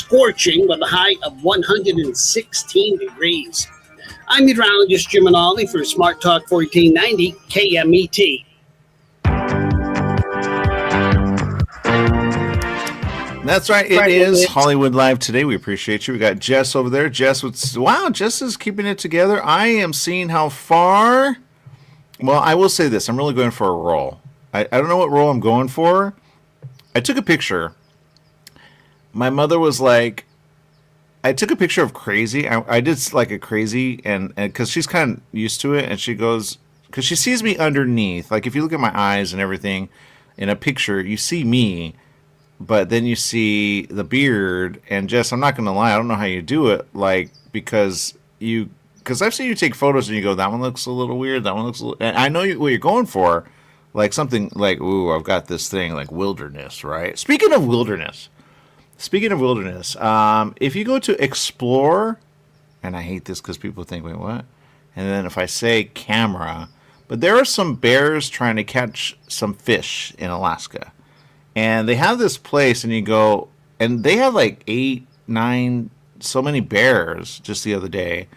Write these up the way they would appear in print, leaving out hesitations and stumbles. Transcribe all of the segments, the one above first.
scorching with a high of 116 degrees. I'm meteorologist Jim Minaldi for Smart Talk 1490 KMET. That's right. It is Hollywood Live today. We appreciate you. We got Jess over there. Jess, Jess is keeping it together. I am seeing how far. Well, I will say this. I'm really going for a role. I don't know what role I'm going for. I took a picture. My mother was like, I took a picture of crazy. I did like a crazy, and because she's kind of used to it, and she goes, because she sees me underneath. Like if you look at my eyes and everything in a picture, you see me, but then you see the beard. And Jess, I'm not going to lie, I don't know how you do it, like because I've seen you take photos and you go, that one looks a little weird, that one looks a little, and I know what you're going for, like something like, ooh, I've got this thing like wilderness, right? Speaking of wilderness. If you go to explore, and I hate this because people think, wait, what? And then if I say camera, but there are some bears trying to catch some fish in Alaska. And they have this place, and you go, and they have like 8, 9, so many bears just the other day.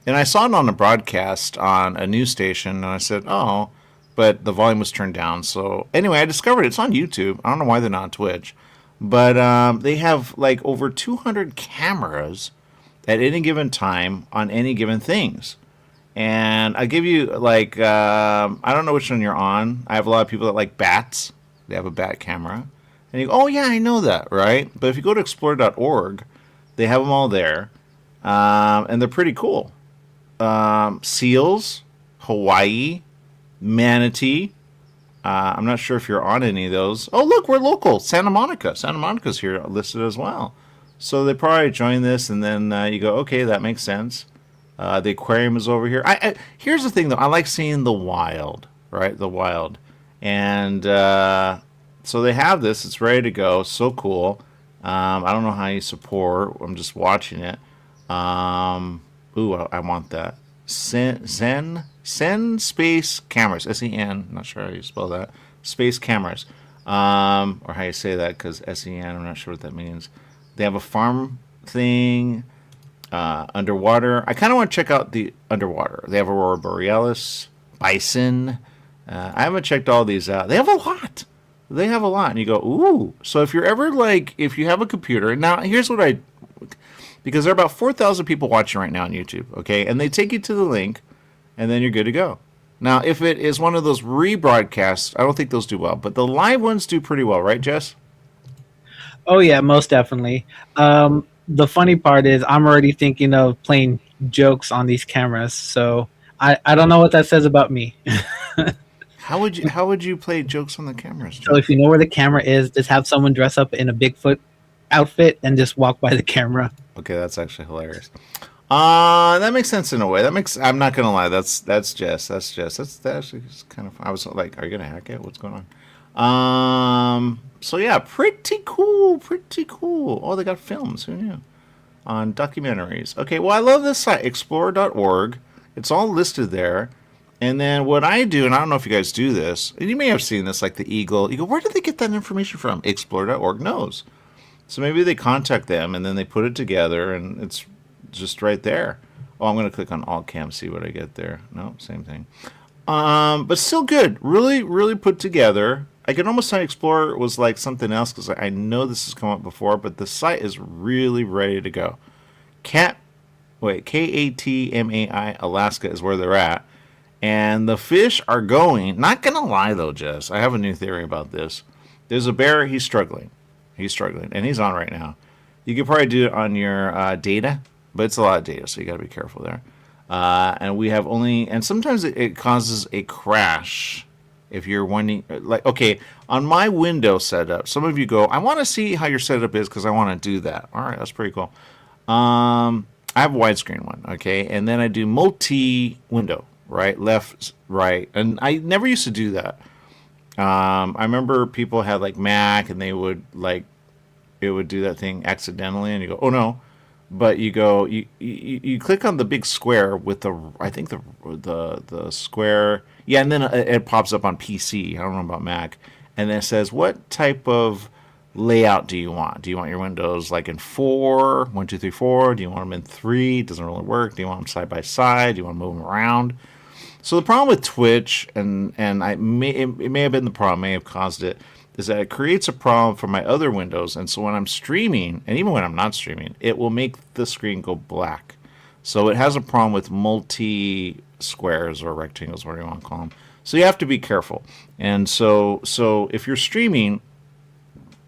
And I saw it on a broadcast on a news station, and I said, oh, but the volume was turned down. So anyway, I discovered it's on YouTube. I don't know why they're not on Twitch. But they have like over 200 cameras at any given time on any given things. And I give you like, I don't know which one you're on. I have a lot of people that like bats. They have a bat camera. And you go, oh yeah, I know that, right? But if you go to explore.org, they have them all there. And they're pretty cool. Seals, Hawaii, manatee. I'm not sure if you're on any of those. Oh, look, we're local. Santa Monica. Santa Monica's here listed as well. So they probably join this, and then you go, okay, that makes sense. The aquarium is over here. Here's the thing, though. I like seeing the wild, right? The wild. And so they have this. It's ready to go. So cool. I don't know how you support. I'm just watching it. Ooh, I want that. Sen Space Cameras, S-E-N, not sure how you spell that, Space Cameras, or how you say that, because S-E-N, I'm not sure what that means. They have a farm thing, underwater. I kind of want to check out the underwater. They have Aurora Borealis, bison. I haven't checked all these out. They have a lot. And you go, ooh. So if you're ever like, if you have a computer, now here's what because there are about 4,000 people watching right now on YouTube, okay? And they take you to the link, and then you're good to go. Now, if it is one of those rebroadcasts, I don't think those do well. But the live ones do pretty well, right, Jess? Oh, yeah, most definitely. The funny part is I'm already thinking of playing jokes on these cameras. So I don't know what that says about me. How would you play jokes on the cameras, Jess? So if you know where the camera is, just have someone dress up in a Bigfoot outfit and just walk by the camera. Okay, that's actually hilarious. That makes sense in a way. I'm not gonna lie. That's Jess. That's actually kind of. I was like, are you gonna hack it? What's going on? So yeah, pretty cool. Oh, they got films. Who knew? On documentaries. Okay, well, I love this site, explorer.org. It's all listed there. And then what I do, and I don't know if you guys do this, and you may have seen this, like the Eagle. You go, where did they get that information from? Explorer.org knows. So maybe they contact them, and then they put it together, and it's just right there. Oh, I'm going to click on Alt Cam, see what I get there. No, same thing. But still good. Really, really put together. I can almost say Explorer was like something else, because I know this has come up before, but the site is really ready to go. Katmai, Alaska is where they're at. And the fish are going. Not going to lie, though, Jess. I have a new theory about this. There's a bear. He's struggling. And he's on right now. You could probably do it on your data, but it's a lot of data, so you got to be careful there. And we have only, and sometimes it causes a crash if you're wanting, like, okay, on my window setup, some of you go, I want to see how your setup is because I want to do that. All right, that's pretty cool. I have a widescreen one, okay, and then I do multi-window, right, left, right, and I never used to do that. I remember people had like Mac, and they would like, it would do that thing accidentally, and you go, oh no, but you go, you click on the big square with the, I think the square, yeah, and then it pops up on PC. I don't know about Mac, and then it says what type of layout do you want? Do you want your windows like in 4, 1, 2, 3, 4? Do you want them in 3? Doesn't really work. Do you want them side by side? Do you want to move them around? So the problem with Twitch, and it may have been the problem, may have caused it, is that it creates a problem for my other windows. And so when I'm streaming, and even when I'm not streaming, it will make the screen go black. So it has a problem with multi squares or rectangles, whatever you want to call them. So you have to be careful. And so if you're streaming,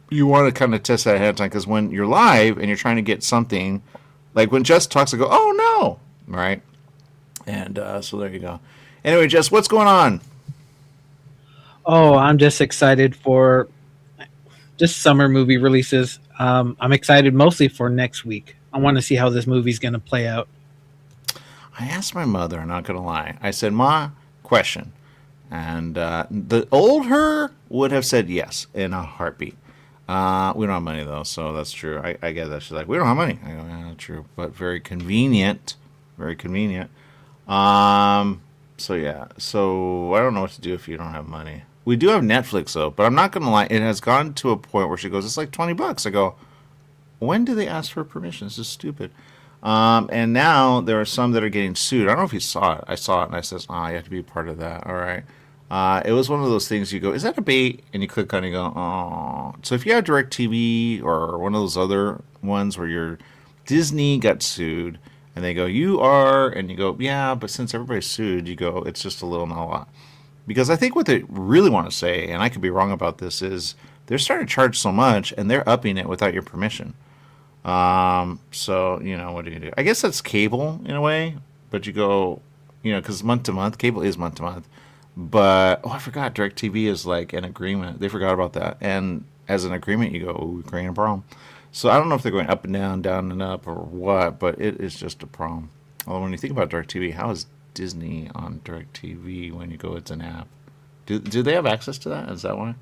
you want to kind of test that ahead of time, because when you're live and you're trying to get something, like when Jess talks, I go, oh no, right? And so there you go. Anyway, Jess, what's going on? Oh, I'm just excited for just summer movie releases. I'm excited mostly for next week. I want to see how this movie's going to play out. I asked my mother, I'm not going to lie. I said, Ma, question. And the old her would have said yes in a heartbeat. We don't have money, though, so that's true. I get that. She's like, we don't have money. I go, yeah, true, but very convenient. Very convenient. So, yeah. So, I don't know what to do if you don't have money. We do have Netflix, though, but I'm not going to lie. It has gone to a point where she goes, it's like $20. I go, when do they ask for permission? This is stupid. And now there are some that are getting sued. I don't know if you saw it. I saw it, and I says, you have to be part of that. All right. It was one of those things you go, is that a bait? And you click on it and you go, oh. So if you have DirecTV or one of those other ones where your Disney got sued, and they go, you are, and you go, yeah, but since everybody's sued, you go, it's just a little, not a lot. Because I think what they really want to say, and I could be wrong about this, is they're starting to charge so much, and they're upping it without your permission. So, what do you do? I guess that's cable in a way, but you go, because month to month, cable is month to month. But, I forgot, DirecTV is like an agreement. They forgot about that. And as an agreement, you go, we're creating a problem. So I don't know if they're going up and down and up, or what, but it is just a problem. Although when you think about DirecTV, how is Disney on DirecTV when you go, it's an app? Do they have access to that? Is that why?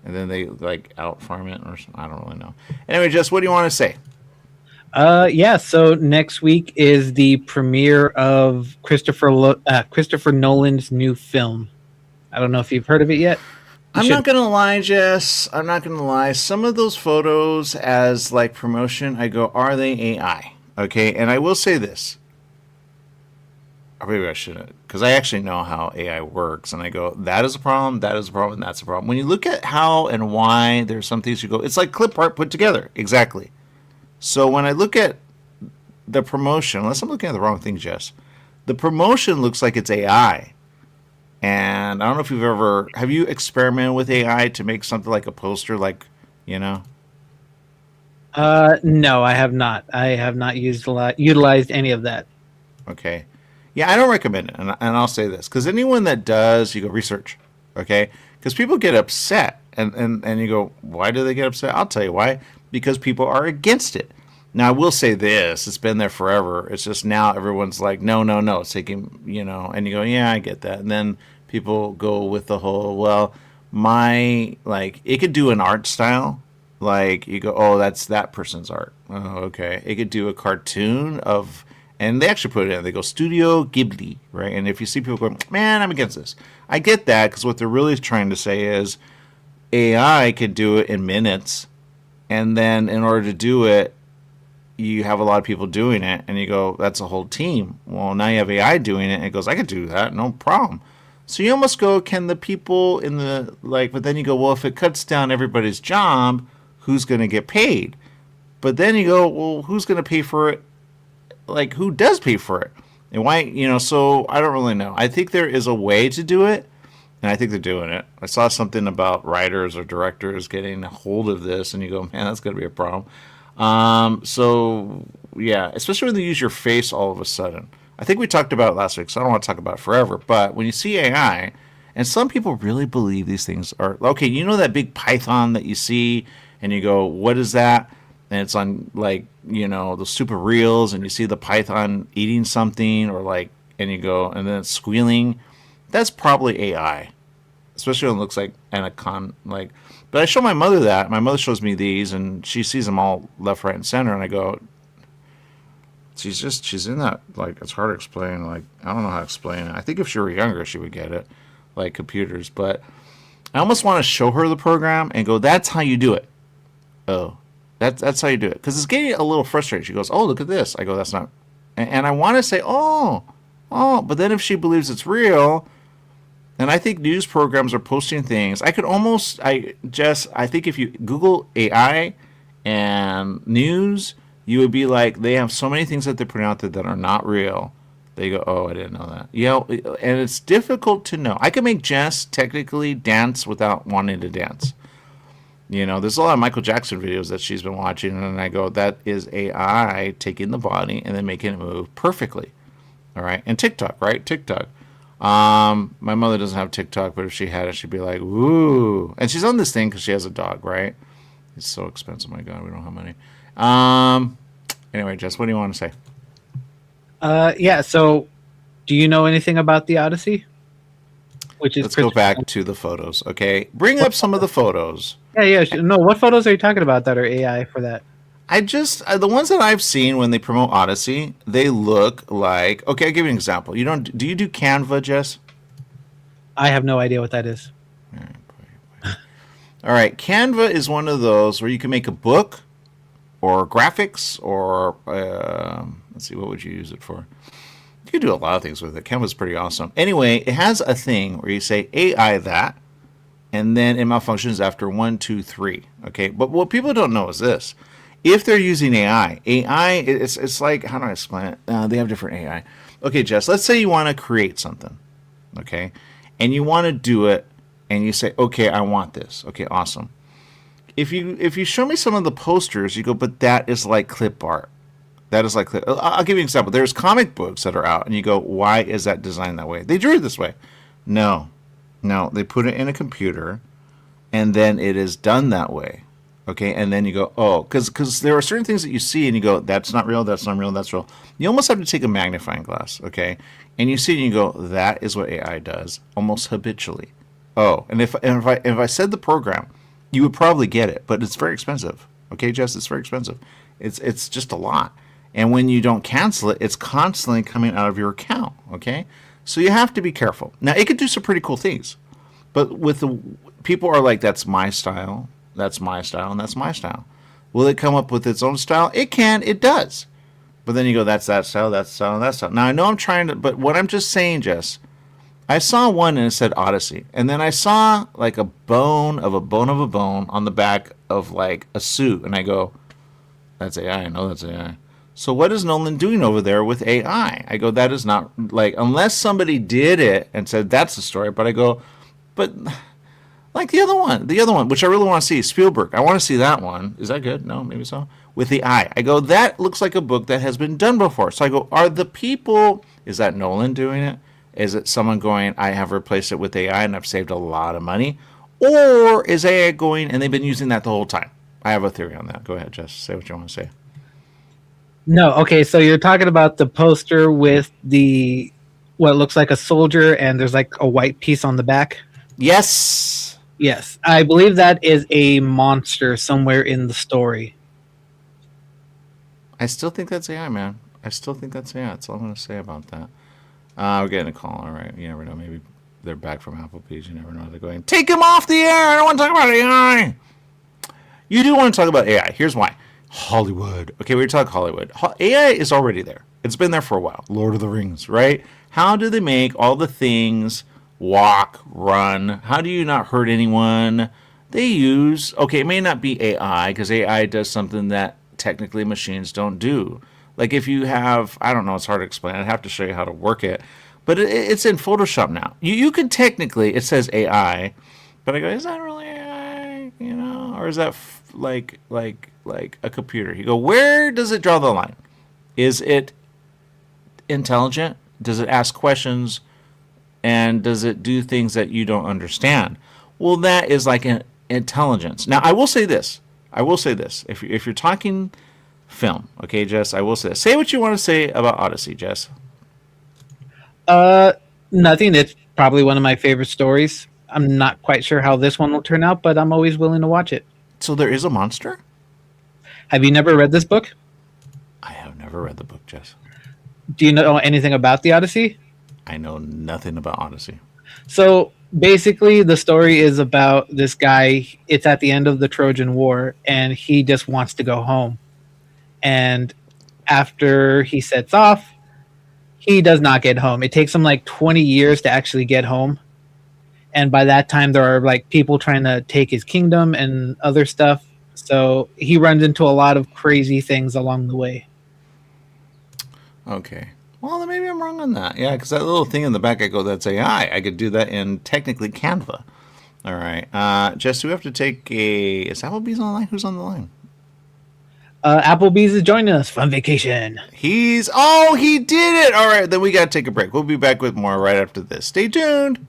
And then they like out farm it or something? I don't really know. Anyway, Jess, what do you want to say? Yeah. So next week is the premiere of Christopher Nolan's new film. I don't know if you've heard of it yet. I'm not going to lie, Jess. I'm not going to lie. Some of those photos as like promotion, I go, are they AI? Okay. And I will say this. Or maybe I shouldn't, because I actually know how AI works. And I go, that is a problem, that is a problem, and that's a problem. When you look at how and why there's some things you go, it's like clip art put together. Exactly. So when I look at the promotion, unless I'm looking at the wrong thing, Jess, the promotion looks like it's AI. And I don't know if have you experimented with AI to make something like a poster, like, No, I have not. I have not utilized any of that. Okay. Yeah, I don't recommend it. And I'll say this, because anyone that does, you go research. Okay. Because people get upset and you go, why do they get upset? I'll tell you why. Because people are against it. Now, I will say this. It's been there forever. It's just now everyone's like, no. It's taking, and you go, yeah, I get that. And then people go with the whole, well, it could do an art style. Like, you go, oh, that's that person's art. Oh, okay. It could do a cartoon of, and they actually put it in. They go, Studio Ghibli, right? And if you see people going, man, I'm against this. I get that, because what they're really trying to say is AI could do it in minutes. And then in order to do it, you have a lot of people doing it. And you go, that's a whole team. Well, now you have AI doing it. And it goes, I could do that. No problem. So you almost go, can the people in the, but then you go, well, if it cuts down everybody's job, who's going to get paid? But then you go, well, who's going to pay for it? Like, who does pay for it? And why, so I don't really know. I think there is a way to do it, and I think they're doing it. I saw something about writers or directors getting a hold of this, and you go, man, that's going to be a problem. So, yeah, especially when they use your face all of a sudden. I think we talked about it last week, so I don't want to talk about it forever. But when you see AI, and some people really believe these things are, okay, that big python that you see, and you go, what is that? And it's on, the super reels, and you see the python eating something, and you go, and then it's squealing. That's probably AI, especially when it looks like anaconda. But I show my mother that. My mother shows me these, and she sees them all left, right, and center, and I go, she's in that, it's hard to explain. I don't know how to explain it. I think if she were younger, she would get it, like computers. But I almost want to show her the program and go, that's how you do it. Oh, that's how you do it. Because it's getting a little frustrating. She goes, oh, look at this. I go, that's not. And I want to say, oh, but then if she believes it's real, and I think news programs are posting things, I think if you Google AI and news, you would be like, they have so many things that they're putting out there that are not real. They go, oh, I didn't know that. And it's difficult to know. I can make Jess technically dance without wanting to dance. There's a lot of Michael Jackson videos that she's been watching, and I go, that is AI taking the body and then making it move perfectly. All right. And TikTok, right? TikTok. My mother doesn't have TikTok, but if she had it, she'd be like, woo. And she's on this thing because she has a dog, right? It's so expensive. My God, we don't have money. Anyway, Jess, what do you want to say? Yeah. So, do you know anything about the Odyssey? Let's go back to the photos, okay? Bring up some of the photos. Yeah. No, what photos are you talking about that are AI for that? The ones that I've seen when they promote Odyssey, they look like, okay, I'll give you an example. Do you do Canva, Jess? I have no idea what that is. All right, Canva is one of those where you can make a book or graphics or, let's see, what would you use it for? You could do a lot of things with it. Canva's pretty awesome. Anyway, it has a thing where you say AI that, and then it malfunctions after 1, 2, 3. Okay, but what people don't know is this. If they're using AI, it's like, how do I explain it? They have different AI. Okay, Jess, let's say you want to create something, okay? And you want to do it, and you say, okay, I want this. Okay, awesome. If you show me some of the posters, you go, but that is like clip art. That is like, I'll give you an example. There's comic books that are out, and you go, why is that designed that way? They drew it this way. No, they put it in a computer, and then it is done that way. Okay, and then you go, oh, because there are certain things that you see, and you go, that's not real, that's not real, that's real. You almost have to take a magnifying glass, okay? And you see it, and you go, that is what AI does, almost habitually. Oh, and if I said the program, you would probably get it, but it's very expensive. Okay, Jess, it's very expensive. It's just a lot. And when you don't cancel it, it's constantly coming out of your account, okay? So you have to be careful. Now, it could do some pretty cool things, but people are like, that's my style, that's my style, and that's my style. Will it come up with its own style? It can, it does. But then you go, that's that style, that style, and that style. Now, I know I'm trying to, but what I'm just saying, Jess, I saw one and it said Odyssey. And then I saw like a bone of a bone of a bone on the back of like a suit. And I go, that's AI. I know that's AI. So what is Nolan doing over there with AI? I go, that is not, like, unless somebody did it and said that's the story. But I go, but like the other one, which I really want to see, Spielberg. I want to see that one. Is that good? No, maybe so. With the eye. I go, that looks like a book that has been done before. So I go, is that Nolan doing it? Is it someone going, I have replaced it with AI and I've saved a lot of money? Or is AI going and they've been using that the whole time? I have a theory on that. Go ahead, Jess. Say what you want to say. No, okay, so you're talking about the poster with what looks like a soldier and there's like a white piece on the back? Yes. Yes, I believe that is a monster somewhere in the story. I still think that's AI, man. I still think that's AI. That's all I'm going to say about that. We're getting a call. All right. You never know. Maybe they're back from Applebees. You never know. They're going, take him off the air. I don't want to talk about AI. You do want to talk about AI. Here's why. Hollywood. Okay, we talk Hollywood. AI is already there. It's been there for a while. Lord of the Rings, right? How do they make all the things walk, run? How do you not hurt anyone? They use, okay, it may not be AI because AI does something that technically machines don't do. Like if you have, I don't know, it's hard to explain. I'd have to show you how to work it. But it's in Photoshop now. You can technically, it says AI, but I go, is that really AI? You know, or is that like a computer? You go, where does it draw the line? Is it intelligent? Does it ask questions? And does it do things that you don't understand? Well, that is like an intelligence. Now, I will say this. If you're talking film, okay, Jess, I will say this. Say what you want to say about Odyssey, Jess. Nothing. It's probably one of my favorite stories. I'm not quite sure how this one will turn out, but I'm always willing to watch it. So there is a monster? Have you never read this book? I have never read the book, Jess. Do you know anything about the Odyssey? I know nothing about Odyssey. So Basically, the story is about this guy. It's at the end of the Trojan War, and he just wants to go home. And after he sets off, he does not get home. It takes him like 20 years to actually get home. And by that time, there are like people trying to take his kingdom and other stuff. So he runs into a lot of crazy things along the way. Okay. Well, then maybe I'm wrong on that. Yeah, because that little thing in the back, I go, that's AI. I could do that in technically Canva. All right. Jess, do we have to take a... Is Applebee's on the line? Who's on the line? Applebee's is joining us from vacation. Oh, he did it. All right, then we got to take a break. We'll be back with more right after this. Stay tuned.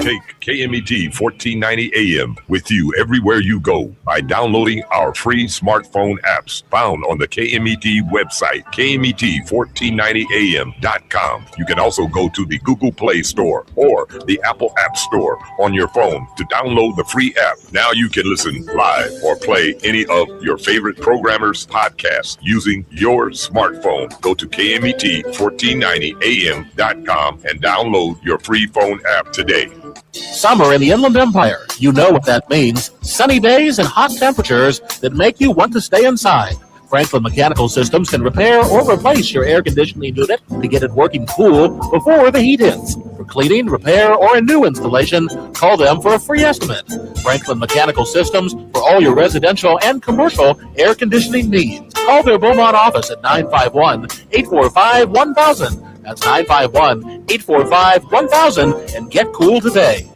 Take KMET 1490 AM with you everywhere you go by downloading our free smartphone apps found on the KMET website, KMET1490am.com. You can also go to the Google Play Store or the Apple App Store on your phone to download the free app. Now you can listen live or play any of your favorite programmers' podcasts using your smartphone. Go to KMET1490am.com and download your free phone app today. Summer in the Inland Empire. You know what that means. Sunny days and hot temperatures that make you want to stay inside. Franklin Mechanical Systems can repair or replace your air conditioning unit to get it working cool before the heat hits. For cleaning, repair, or a new installation, call them for a free estimate. Franklin Mechanical Systems for all your residential and commercial air conditioning needs. Call their Beaumont office at 951-845-1000. That's 951-845-1000 and get cool today.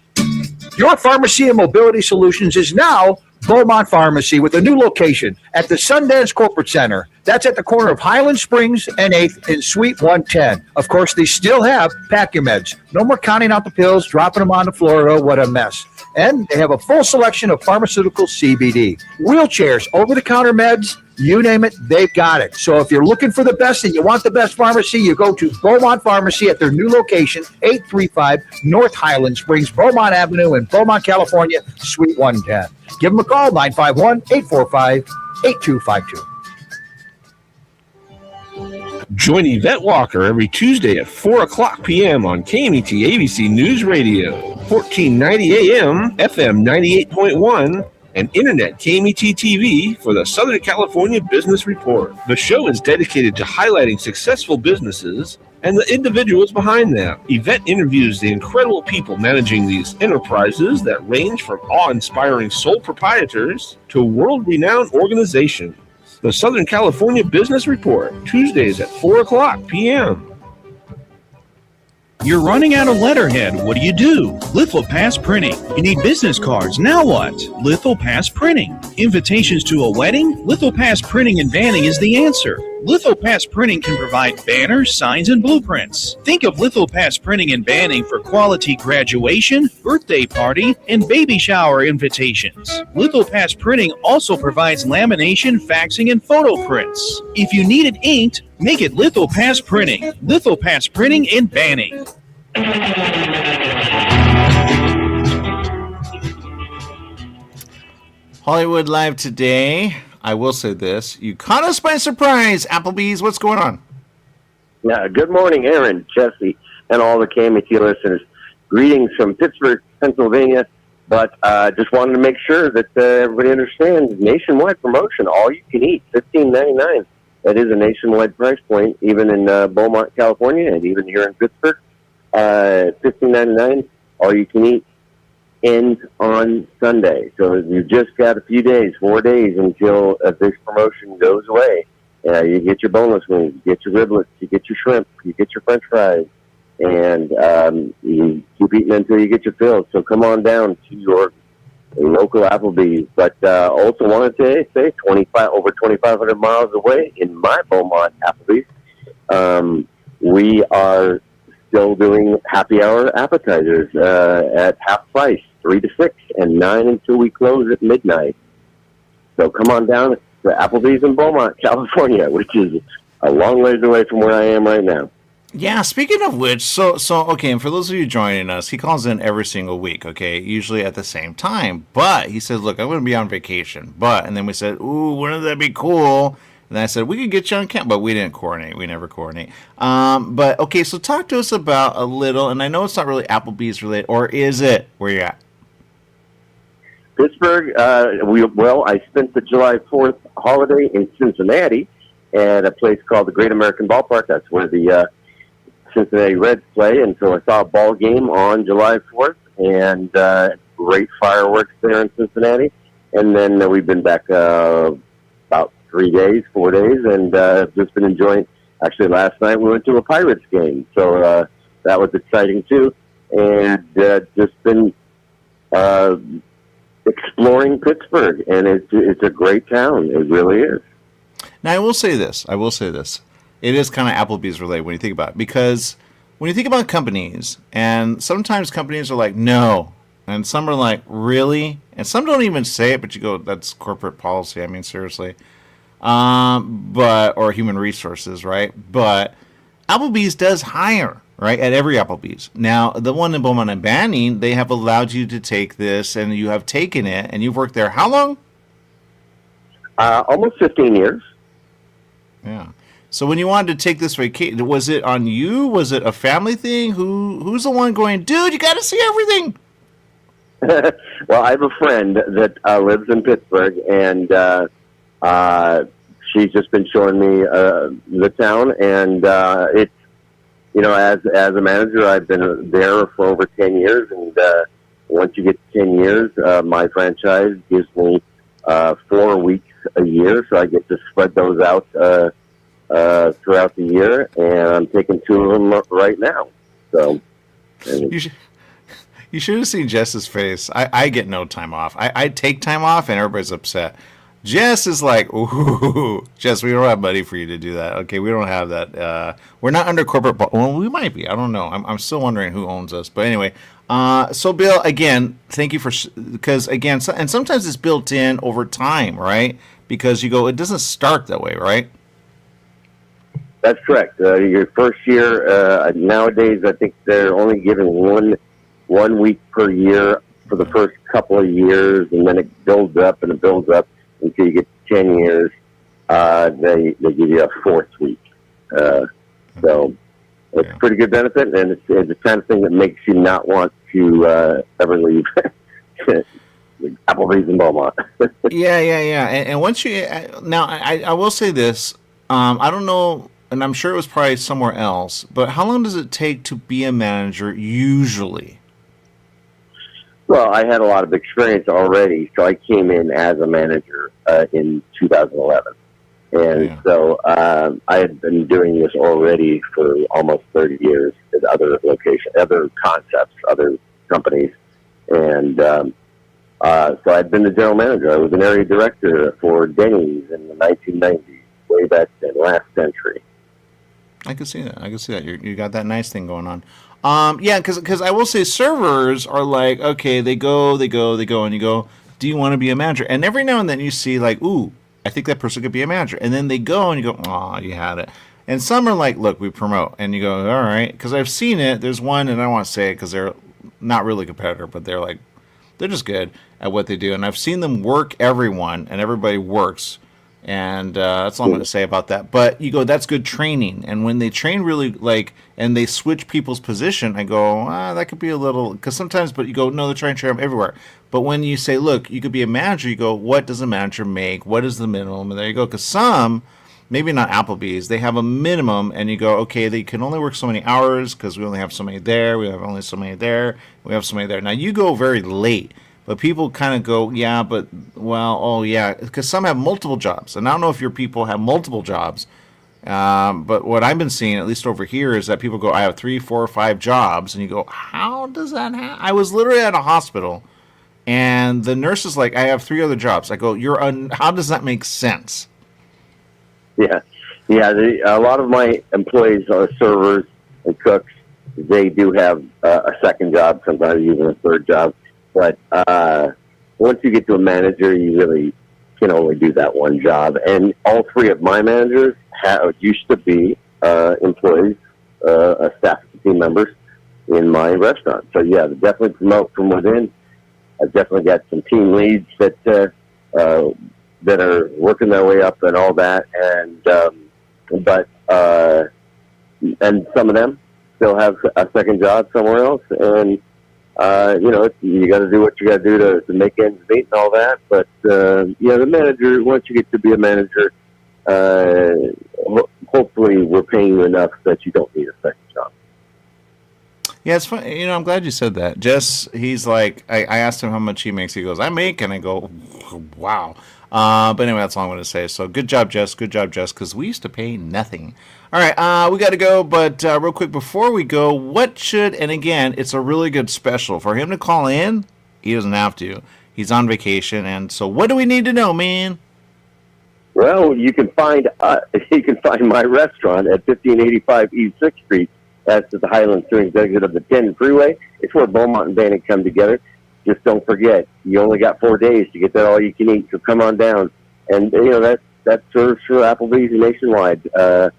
Your pharmacy and mobility solutions is now Beaumont Pharmacy with a new location at the Sundance Corporate Center. That's at the corner of Highland Springs and 8th in Suite 110. Of course, they still have Pack Your Meds. No more counting out the pills, dropping them on the floor. Oh, what a mess. And they have a full selection of pharmaceutical CBD. Wheelchairs, over-the-counter meds, you name it, they've got it. So if you're looking for the best and you want the best pharmacy, you go to Beaumont Pharmacy at their new location, 835 North Highland Springs, Beaumont Avenue in Beaumont, California, Suite 110. Give them a call, 951-845-8252. Join Yvette Walker every Tuesday at 4 o'clock p.m. on KMET ABC News Radio, 1490 AM, FM 98.1, and Internet KMET TV for the Southern California Business Report. The show is dedicated to highlighting successful businesses and the individuals behind them. Yvette interviews the incredible people managing these enterprises that range from awe-inspiring sole proprietors to world-renowned organizations. The Southern California Business Report, Tuesdays at 4 o'clock p.m. You're running out of letterhead. What do? Lithopass Printing. You need business cards. Now what? Lithopass Printing. Invitations to a wedding? Lithopass Printing and Banning is the answer. Lithopass Printing can provide banners, signs, and blueprints. Think of Lithopass Printing and Banning for quality graduation, birthday party, and baby shower invitations. Lithopass Printing also provides lamination, faxing, and photo prints. If you need it inked, make it Lithopass Printing. Lithopass Printing and Banning. Hollywood Live today. I will say this. You caught us by surprise, Applebees. What's going on? Yeah, good morning, Aaron, Jesse, and all the KMET listeners. Greetings from Pittsburgh, Pennsylvania. But just wanted to make sure that everybody understands nationwide promotion, all you can eat, $15.99. That is a nationwide price point, even in Beaumont, California, and even here in Pittsburgh. $15.99, all you can eat, ends on Sunday. So you've just got a few days, 4 days, until this promotion goes away. You get your boneless wings, you get your riblets, you get your shrimp, you get your french fries, and you keep eating until you get your fill. So come on down to your local Applebee's. But also wanted to say over 2,500 miles away in my Beaumont Applebee's, we are still doing happy hour appetizers at half price, 3 to 6, and 9 until we close at midnight. So come on down to Applebee's in Beaumont, California, which is a long ways away from where I am right now. Yeah, speaking of which, so okay, and for those of you joining us, he calls in every single week, okay, usually at the same time. But he says, look, I'm going to be on vacation. And then we said, ooh, wouldn't that be cool And I said, we could get you on camp, but we didn't coordinate. We never coordinate. But, okay, so talk to us about a little, and I know it's not really Applebee's related, or is it? Where you at? Pittsburgh, I spent the July 4th holiday in Cincinnati at a place called the Great American Ballpark. That's where the Cincinnati Reds play. And so I saw a ball game on July 4th, and great fireworks there in Cincinnati. And then we've been back about 4 days, and just been enjoying. Actually, last night we went to a Pirates game, so that was exciting too. And just been exploring Pittsburgh, and it's a great town. It really is. Now, I will say this. It is kind of Applebee's related when you think about it, because when you think about companies, and sometimes companies are like, no, and some are like, really? And some don't even say it, but you go, that's corporate policy. I mean, seriously. Or human resources, right? But Applebee's does hire, right, at every Applebee's. Now, the one in Beaumont and Banning, they have allowed you to take this, and you have taken it, and you've worked there how long? Almost 15 years. Yeah. So when you wanted to take this vacation, was it on you? Was it a family thing? Who's the one going, dude, you got to see everything? Well, I have a friend that lives in Pittsburgh, and she's just been showing me the town, and it's, as a manager, I've been there for over 10 years, and once you get to 10 years, my franchise gives me 4 weeks a year, so I get to spread those out throughout the year, and I'm taking 2 of them right now. So you should have seen Jess's face. I get no time off. I take time off, and everybody's upset. Jess is like, ooh, Jess, we don't have money for you to do that. Okay, we don't have that. We're not under corporate. Well, we might be. I don't know. I'm still wondering who owns us. But anyway, so Bill, again, thank you because again, and sometimes it's built in over time, right? Because you go, it doesn't start that way, right? That's correct. Your first year, nowadays, I think they're only giving one week per year for the first couple of years, and then it builds up and it builds up until you get 10 years. They give you a 4th week. So it's a pretty good benefit, and it's the kind of thing that makes you not want to ever leave Applebee's in Beaumont. Yeah. And once you now, I will say this. I don't know. And I'm sure it was probably somewhere else, but how long does it take to be a manager usually? Well, I had a lot of experience already, so I came in as a manager in 2011. And so I had been doing this already for almost 30 years at other locations, other concepts, other companies. And so I'd been the general manager. I was an area director for Denny's in the 1990s, way back then, last century. I can see that. You got that nice thing going on. Yeah, because I will say servers are like, okay, they go, and you go, do you want to be a manager? And every now and then you see like, ooh, I think that person could be a manager. And then they go, and you go, oh, you had it. And some are like, look, we promote. And you go, all right, because I've seen it. There's one, and I don't want to say it because they're not really a competitor, but they're just good at what they do. And I've seen them work everyone, and everybody works. And that's all I'm going to say about that. But you go, that's good training. And when they train really, and they switch people's position, I go, that could be a little, because sometimes, but you go, no, they're trying to train them everywhere. But when you say, look, you could be a manager, you go, what does a manager make? What is the minimum? And there you go. Because some, maybe not Applebee's, they have a minimum, and you go, okay, they can only work so many hours because we only have so many there. We have only so many there. We have so many there. Now, you go very late. But people kind of go, yeah, but, well, oh, yeah, because some have multiple jobs. And I don't know if your people have multiple jobs. But what I've been seeing, at least over here, is that people go, I have 3, 4, 5 jobs. And you go, how does that happen? I was literally at a hospital, and the nurse is like, I have 3 other jobs. I go, how does that make sense? Yeah. A lot of my employees are servers and cooks. They do have a second job, sometimes even a third job. But once you get to a manager, you really can only do that one job. And all 3 of my managers used to be employees, staff team members in my restaurant. So, yeah, definitely promote from within. I've definitely got some team leads that that are working their way up and all that, and some of them still have a second job somewhere else, and you got to do what you got to do to make ends meet and all that. But the manager, once you get to be a manager, hopefully we're paying you enough that you don't need a second job. Yeah, it's fun. I'm glad you said that. Jess, he's like, I asked him how much he makes. He goes, I make, and I go, wow. But anyway, that's all I'm going to say. So good job, Jess. Good job, Jess, because we used to pay nothing. All right, we got to go. But real quick, before we go, and again, it's a really good special. For him to call in, he doesn't have to. He's on vacation. And so what do we need to know, man? Well, you can find my restaurant at 1585 East 6th Street. That's at the Highland Springs exit of the 10 freeway. It's where Beaumont and Bannock come together. Just don't forget, you only got 4 days to get that all you can eat, so come on down. And, that serves for Applebee's nationwide. I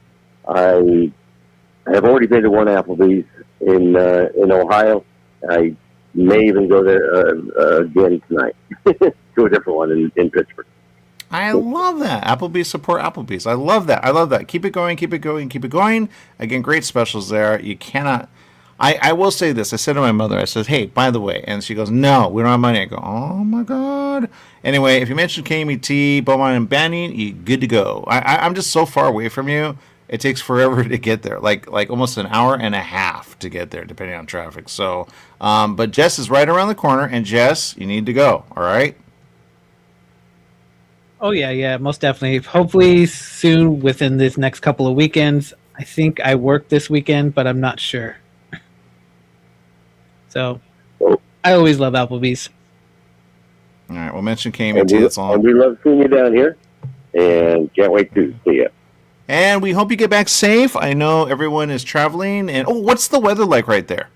have already been to one Applebee's in Ohio. I may even go there again tonight to a different one in Pittsburgh. I love that. Applebee's, support Applebee's. I love that. Keep it going. Again, great specials there. You cannot. I will say this. I said to my mother, I said, hey, by the way. And she goes, no, we don't have money. I go, oh, my God. Anyway, if you mention KMET, Beaumont, and Banning, you're good to go. I'm just so far away from you. It takes forever to get there, like almost an hour and a half to get there, depending on traffic. So, but Jess is right around the corner. And, Jess, you need to go, all right? Oh, yeah, most definitely. Hopefully soon, within this next couple of weekends. I think I work this weekend, but I'm not sure. So, I always love Applebee's. All right, we'll mention KMT. That's all. And we love seeing you down here, and can't wait to see you. And we hope you get back safe. I know everyone is traveling. And, what's the weather like right there?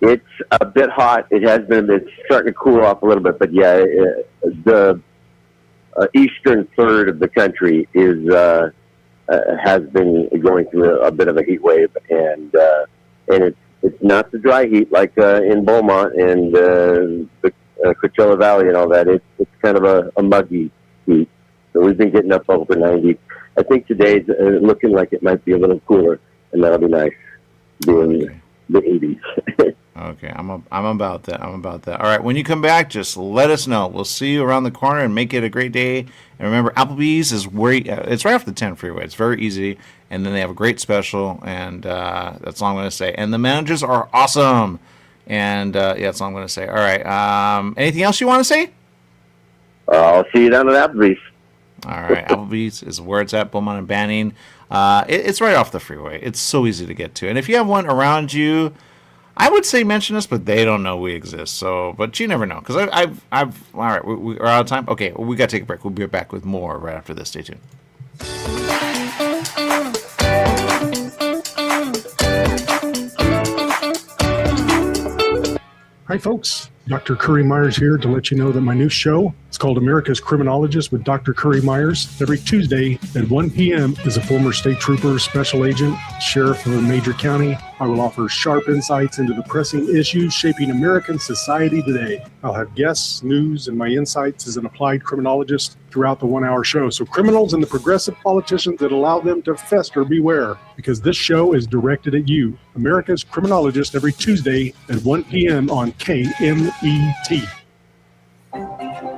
It's a bit hot. It's starting to cool off a little bit, but yeah, the eastern third of the country has been going through a bit of a heat wave, and it's not the dry heat like in Beaumont and the Coachella Valley and all that. It's kind of a muggy heat. So we've been getting up over 90. I think today's looking like it might be a little cooler, and that'll be nice, being the 80s. Okay, I'm about that. All right, when you come back, just let us know. We'll see you around the corner and make it a great day. And remember, Applebee's is it's right off the 10 freeway. It's very easy, and then they have a great special, and that's all I'm going to say. And the managers are awesome, and that's all I'm going to say. All right, anything else you want to say? I'll see you down at Applebee's. All right, Applebee's is where it's at, Beaumont and Banning. It's right off the freeway. It's so easy to get to, and if you have one around you, I would say mention us, but they don't know we exist. So, but you never know, because all right, we're out of time. Okay, we got to take a break. We'll be back with more right after this. Stay tuned. Hi, folks. Dr. Curry Myers here to let you know that my new show, it's called America's Criminologist with Dr. Curry Myers. Every Tuesday at 1 p.m. as a former state trooper, special agent, sheriff of a major county, I will offer sharp insights into the pressing issues shaping American society today. I'll have guests, news, and my insights as an applied criminologist throughout the 1 hour show. So criminals and the progressive politicians that allow them to fester, beware, because this show is directed at you. America's Criminologist every Tuesday at 1 p.m. on KMET.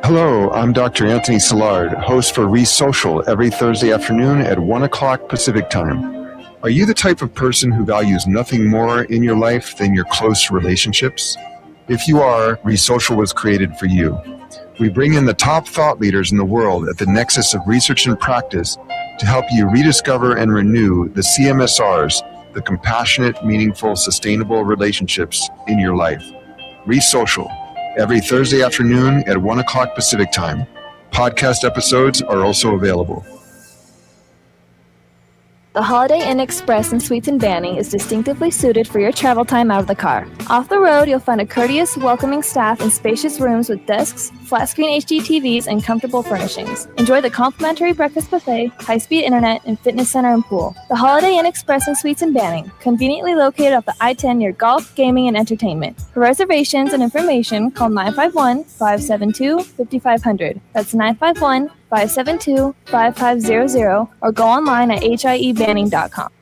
Hello, I'm Dr. Anthony Szilard, host for ReSocial every Thursday afternoon at 1 o'clock Pacific Time. Are you the type of person who values nothing more in your life than your close relationships? If you are, ReSocial was created for you. We bring in the top thought leaders in the world at the nexus of research and practice to help you rediscover and renew the CMSRs, the compassionate, meaningful, sustainable relationships in your life. ReSocial, every Thursday afternoon at 1 o'clock Pacific Time. Podcast episodes are also available. The Holiday Inn Express and Suites in Banning is distinctively suited for your travel time out of the car. Off the road, you'll find a courteous, welcoming staff and spacious rooms with desks, flat-screen HD TVs, and comfortable furnishings. Enjoy the complimentary breakfast buffet, high-speed internet, and fitness center and pool. The Holiday Inn Express and Suites in Banning, conveniently located off the I-10 near golf, gaming, and entertainment. For reservations and information, call 951-572-5500. That's 951-572-5500, or go online at hiebanning.com.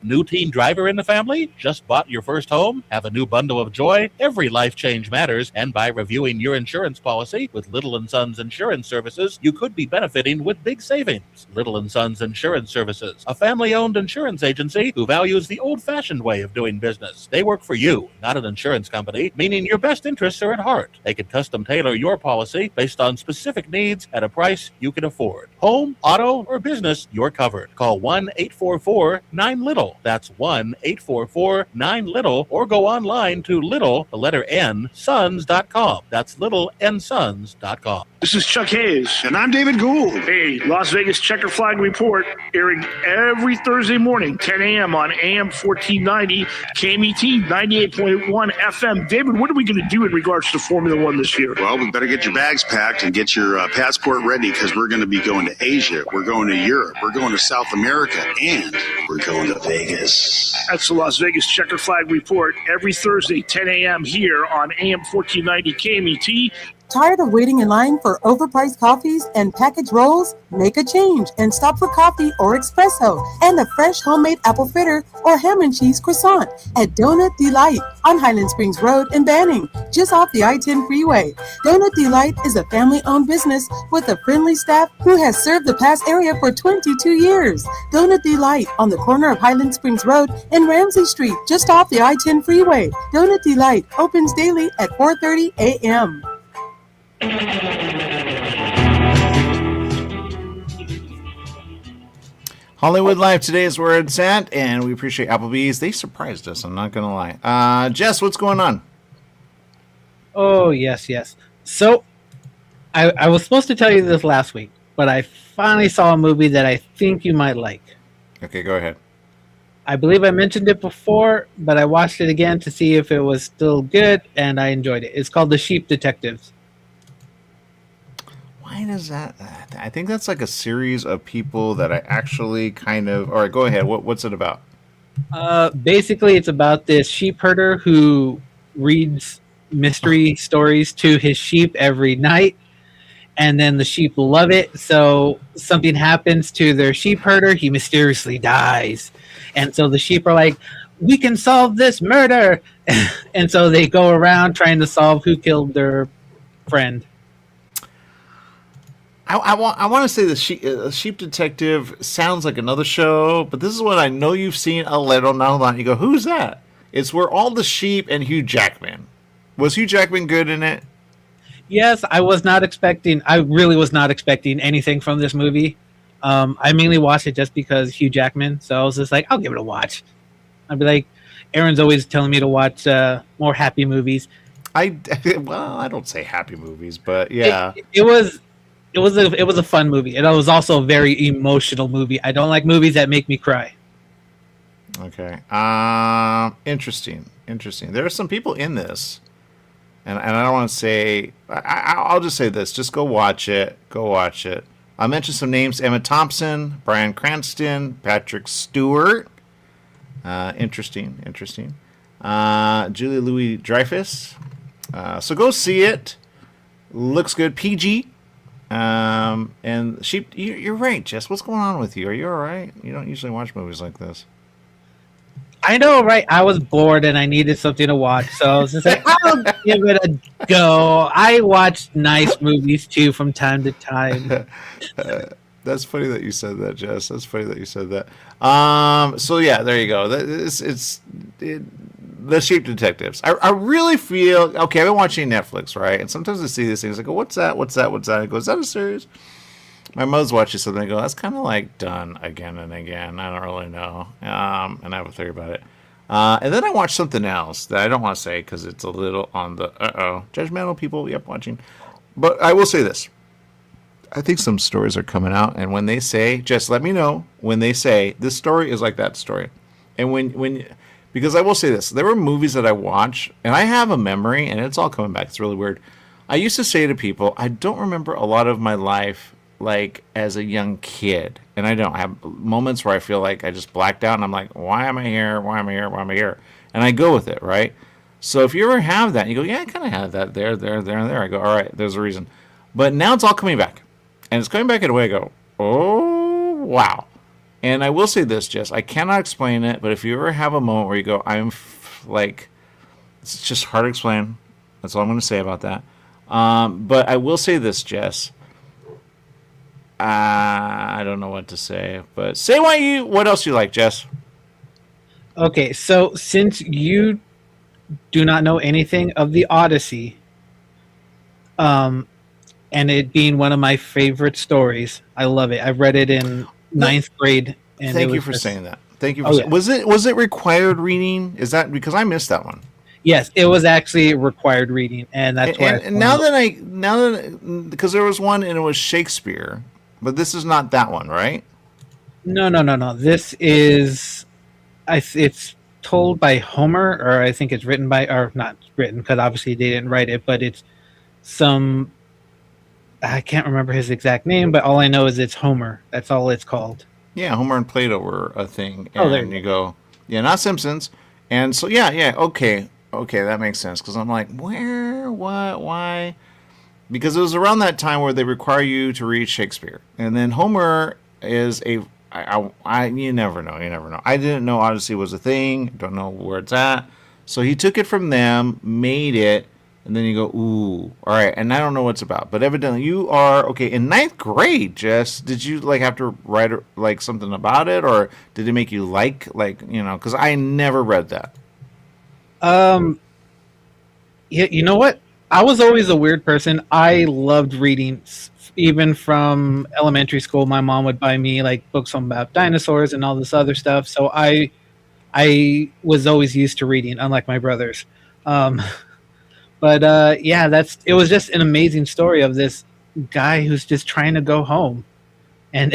New teen driver in the family? Just bought your first home? Have a new bundle of joy? Every life change matters, and by reviewing your insurance policy with Little & Sons Insurance Services, you could be benefiting with big savings. Little & Sons Insurance Services, a family-owned insurance agency who values the old-fashioned way of doing business. They work for you, not an insurance company, meaning your best interests are at heart. They can custom tailor your policy based on specific needs at a price you can afford. Home, auto, or business, you're covered. Call 1-844-9-LITTLE. That's 1-844-9-LITTLE, or go online to little, the letter N, sons.com. That's littlensons.com. This is Chuck Hayes. And I'm David Gould. Hey, Las Vegas Checker Flag Report, airing every Thursday morning, 10 a.m. on AM 1490, KMET 98.1 FM. David, what are we going to do in regards to Formula One this year? Well, we better get your bags packed and get your passport ready, because we're going to be going to Asia, we're going to Europe, we're going to South America, and we're going to Vegas. That's the Las Vegas Checker Flag Report, every Thursday, 10 a.m. here on AM 1490 KMET. Tired of waiting in line for overpriced coffees and packaged rolls? Make a change and stop for coffee or espresso and a fresh homemade apple fritter or ham and cheese croissant at Donut Delight on Highland Springs Road in Banning, just off the I-10 freeway. Donut Delight is a family-owned business with a friendly staff who has served the past area for 22 years. Donut Delight on the corner of Highland Springs Road and Ramsey Street, just off the I-10 freeway. Donut Delight opens daily at 4:30 a.m. Hollywood Live today is where it's at, and we appreciate Applebees. They surprised us, I'm not going to lie. Jess, what's going on? Oh, yes. So, I was supposed to tell you this last week, but I finally saw a movie that I think you might like. Okay, go ahead. I believe I mentioned it before, but I watched it again to see if it was still good, and I enjoyed it. It's called The Sheep Detectives. Why does that? I think that's like a series of people that I actually kind of. All right, go ahead. What's it about? Basically, it's about this sheep herder who reads mystery stories to his sheep every night, and then the sheep love it. So something happens to their sheep herder. He mysteriously dies, and so the sheep are like, "We can solve this murder," and so they go around trying to solve who killed their friend. I want to say the Sheep Detective sounds like another show, but this is what I know you've seen a little. Now you go, who's that? It's where all the sheep and Hugh Jackman. Was Hugh Jackman good in it? Yes, I really was not expecting anything from this movie. I mainly watched it just because Hugh Jackman, so I was just like, I'll give it a watch. I'd be like, Aaron's always telling me to watch more happy movies. I don't say happy movies, but yeah. It was a fun movie. It was also a very emotional movie. I don't like movies that make me cry. Okay. Interesting. There are some people in this, and I don't want to say. I'll just say this: just go watch it. I'll mention some names: Emma Thompson, Bryan Cranston, Patrick Stewart. Interesting. Julia Louis-Dreyfus. So go see it. Looks good. PG. And Sheep, you're right, Jess. What's going on with you? Are you all right? You don't usually watch movies like this. I know, right? I was bored and I needed something to watch, so I was just like, I'll give it a go. I watch nice movies too from time to time. That's funny that you said that, Jess. That's funny that you said that. So yeah, there you go. The Sheep Detectives. I really feel okay. I've been watching Netflix, right? And sometimes I see these things. I go, "What's that? What's that? What's that?" I go, "Is that a series?" My mother's watching something. I go, "That's kind of like done again and again." I don't really know, and I have a theory about it. And then I watch something else that I don't want to say because it's a little on the judgmental people. Yep, watching. But I will say this: I think some stories are coming out, and when they say, just let me know when they say this story is like that story, and when because I will say this, there were movies that I watch, and I have a memory, and it's all coming back. It's really weird. I used to say to people, I don't remember a lot of my life like as a young kid, and I don't have moments where I feel like I just blacked out, and I'm like, why am I here? Why am I here? Why am I here? And I go with it, right? So if you ever have that, you go, yeah, I kind of have that there, and there. I go, all right, there's a reason. But now it's all coming back. And it's coming back in a way I go, oh, wow. And I will say this, Jess, I cannot explain it, but if you ever have a moment where you go, like, it's just hard to explain. That's all I'm going to say about that. But I will say this, Jess. I don't know what to say, but say what else you like, Jess. Okay, so since you do not know anything of the Odyssey, and it being one of my favorite stories, I love it. I read it in ninth grade. And Thank you for saying that. Thank you. Was it required reading? Is that because I missed that one? Yes, it was actually required reading, and that's why. And now that because there was one and it was Shakespeare, but this is not that one, right? No. This is, it's told by Homer, or I think it's written by, or not written because obviously they didn't write it, but it's some. I can't remember his exact name, but all I know is it's Homer. That's all it's called. Yeah, Homer and Plato were a thing. Oh, there and you go, yeah, not Simpsons. And so, yeah, okay, that makes sense. Because I'm like, where, what, why? Because it was around that time where they require you to read Shakespeare. And then Homer is you never know. I didn't know Odyssey was a thing. Don't know where it's at. So he took it from them, made it, and then you go, ooh, all right. And I don't know what it's about, but evidently you are okay in ninth grade. Jess, did you like have to write like something about it, or did it make you like Because I never read that. Yeah, you know what? I was always a weird person. I loved reading, even from elementary school. My mom would buy me like books about dinosaurs and all this other stuff. So I was always used to reading, unlike my brothers. But it was just an amazing story of this guy who's just trying to go home, and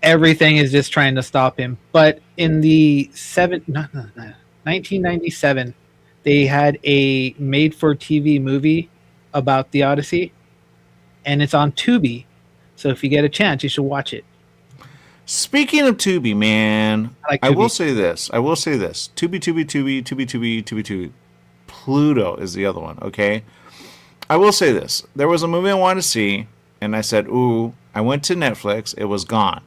everything is just trying to stop him. But in the 1997, they had a made-for-TV movie about the Odyssey, and it's on Tubi. So if you get a chance, you should watch it. Speaking of Tubi, man, I will say this. Tubi. Pluto is the other one, okay? I will say this. There was a movie I wanted to see, and I said, ooh, I went to Netflix. It was gone.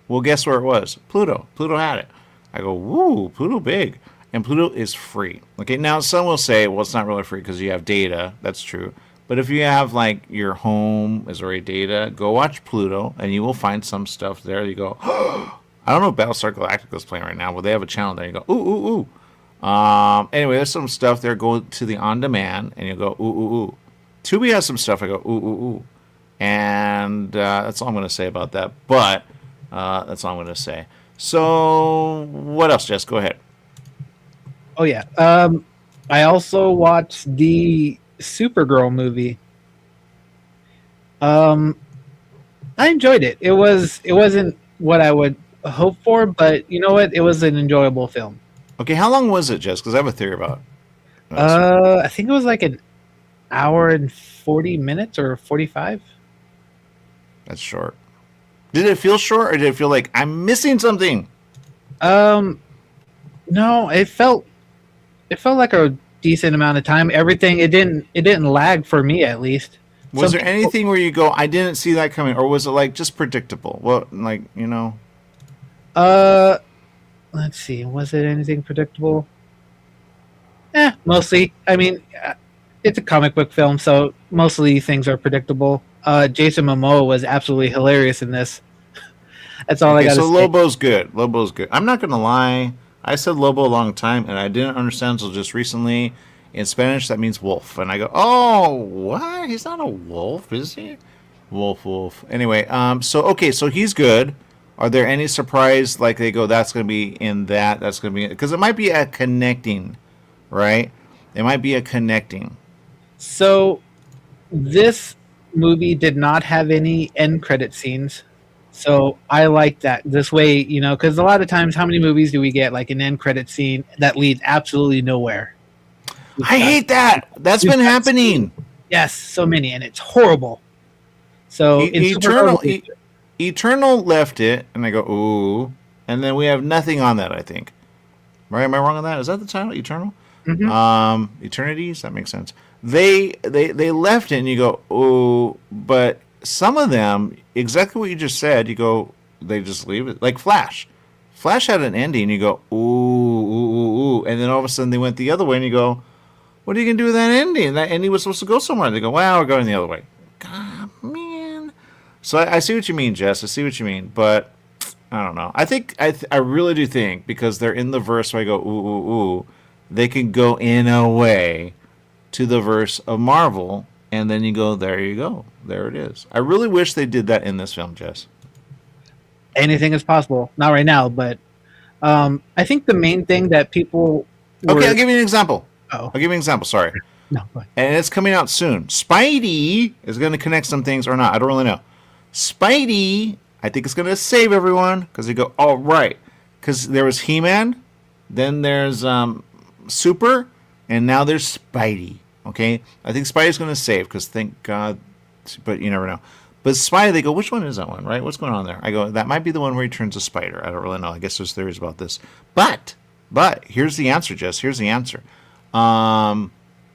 Well, guess where it was? Pluto. Pluto had it. I go, woo, Pluto big. And Pluto is free. Okay, now some will say, well, it's not really free because you have data. That's true. But if you have, like, your home is already data, go watch Pluto, and you will find some stuff there. You go, oh, I don't know if Battlestar Galactica is playing right now, but they have a channel there. You go, ooh. Anyway, there's some stuff there. Go to the on-demand, and you go, ooh. Tubi has some stuff. I go, ooh. And that's all I'm going to say about that. But that's all I'm going to say. So, what else, Jess? Go ahead. Oh, yeah. I also watched the Supergirl movie. I enjoyed it. It wasn't what I would hope for, but you know what? It was an enjoyable film. Okay, how long was it, Jess? Because I have a theory about it. I think it was like an hour and 40 minutes or 45. That's short. Did it feel short, or did it feel like I'm missing something? No, it felt like a decent amount of time. Everything it didn't lag for me, at least. Was there anything where you go, I didn't see that coming, or was it like just predictable? Well, like, let's see. Was it anything predictable? Mostly. I mean, it's a comic book film, so mostly things are predictable. Jason Momoa was absolutely hilarious in this. That's all I got to say. So Lobo's good. I'm not going to lie. I said Lobo a long time, and I didn't understand until just recently. In Spanish, that means wolf. And I go, oh, what? He's not a wolf, is he? Wolf. Anyway, so he's good. Are there any surprise, like they go, that's going to be in that, that's going to be... Because it might be a connecting, right? It might be a connecting. So this movie did not have any end credit scenes. So I like that. This way, because a lot of times, how many movies do we get like an end credit scene that leads absolutely nowhere? I hate that. That's been happening. Yes, so many, and it's horrible. So Eternal left it, and I go, ooh, and then we have nothing on that, I think. Right? Am I wrong on that? Is that the title, Eternal? Mm-hmm. Eternities? That makes sense. They left it, and you go, ooh, but some of them, exactly what you just said, you go, they just leave it. Like Flash. Flash had an ending, you go, ooh, and then all of a sudden they went the other way, and you go, what are you going to do with that ending? That ending was supposed to go somewhere. They go, well, we're going the other way. God, man. So I see what you mean, Jess. I see what you mean, but I don't know. I think I really do think, because they're in the verse where I go, ooh, they can go in a way to the verse of Marvel, and then you go, there you go. There it is. I really wish they did that in this film, Jess. Anything is possible. Not right now, but I think the main thing that people Okay, I'll give you an example. Oh. I'll give you an example. Sorry. No, go ahead. And it's coming out soon. Spidey is going to connect some things or not. I don't really know. Spidey, I think it's going to save everyone, because they go, all right. Because there was He-Man, then there's Super, and now there's Spidey. Okay? I think Spidey's going to save, because thank God, but you never know. But Spidey, they go, which one is that one, right? What's going on there? I go, that might be the one where he turns a spider. I don't really know. I guess there's theories about this. But here's the answer, Jess. Here's the answer.